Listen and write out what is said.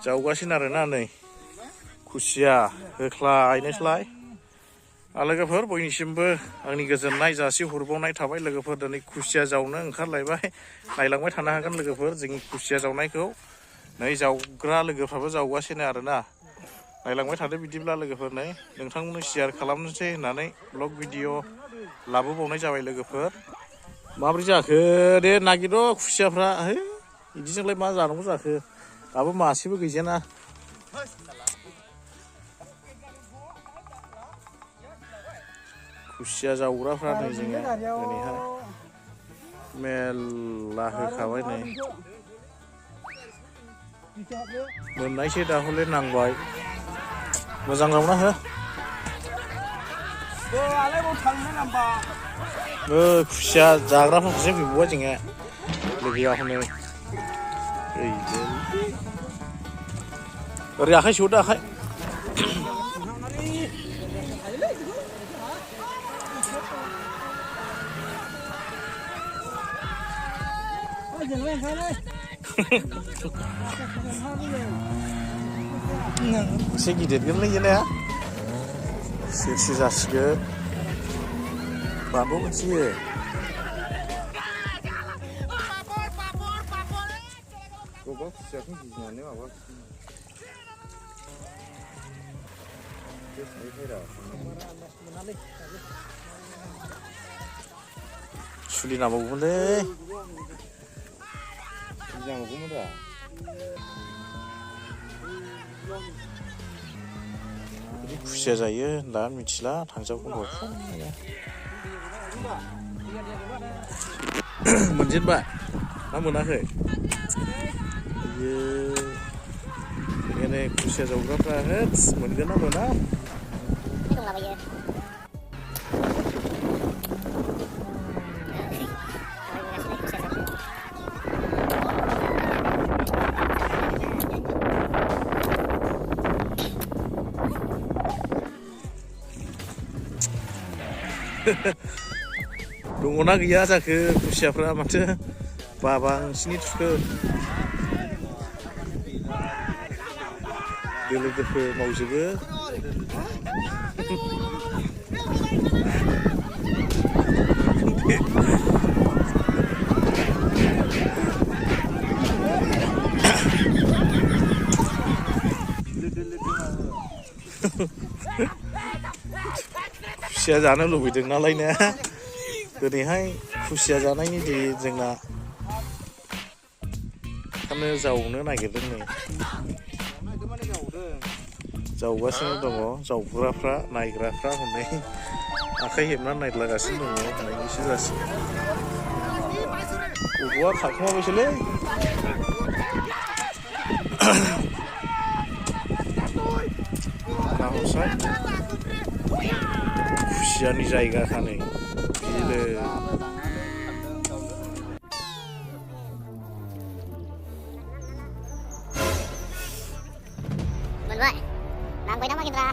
जावगासिनो आरोना नै खुसिया होख्लायनोसैलाय लोगोफोर बयनिसिमबो आंनि गोजोननाय जासिहरबावनाय थाबाय लोगोफोर दिनै खुसिया जावनो ओंखारलायबाय नायलांबाय थानो हागोन लोगोफोर जोंनि खुसिया जावनायखौ नै जावग्रा लोगोफ्राबो जावगासिनो आरोना नायलांबाय थादो बिदिब्ला लोगोफोर नै नोंथांमोननो शेयार खालामनोसै होननानै ब्लग भिडिअ लाबोबावनाय जाबाय लोगोफोर माबोरै जाखो दे नागिर' खुसियाफ्रा है बिदिजोंलाय मा जानांगौ जाखो दाबो मासेबो गैजाना खुसिया जावग्राफ्रा नै जोङो दिनैहाय मेल्ला होखाबाय नै मोननायसै दाहले नांबाय मोजां जावना हो खुसिया जाग्राफोरखौसो फैबावबाय जोङो लोगोआ हनै ओरै आखाइ सोहरदो आखाइ एसे गिदिरगोनलै ना सेरसे जासिगोन बानलु मोनसे बबेबा खुसियाखौ गिनानै माबा सुलि नांबावगौमोनलै जानांगौमोन दा बिदि खुसिया जायो दा मिथिला थांजागौ मोनजेनबाय ना मोनाखै बेखायनो खुसिया जावग्राफ्रा मोनगोन ना मोना दङना गैया जाखो खुसियाफ्रा माथो बाबांसिनि थुखो दोलो दोफो मावजोबो खुसिया जानो लुबैदों नालाय ने दिनैहाय खुसिया जानायनि दिन जोंना ओंखायनो जावनो नागिरदों नै जावगासिनो दङ जावग्राफ्रा नायग्राफ्रा हनै आखाइ हेबनानै नायलागासिनो दङ नायनोसो जासिगोन बबेबा थाखोमाबायसोलै नाहरसाय खुसियानि जायगाखा नै बिलो मोनबाय नांबाय ना मा गिद्रा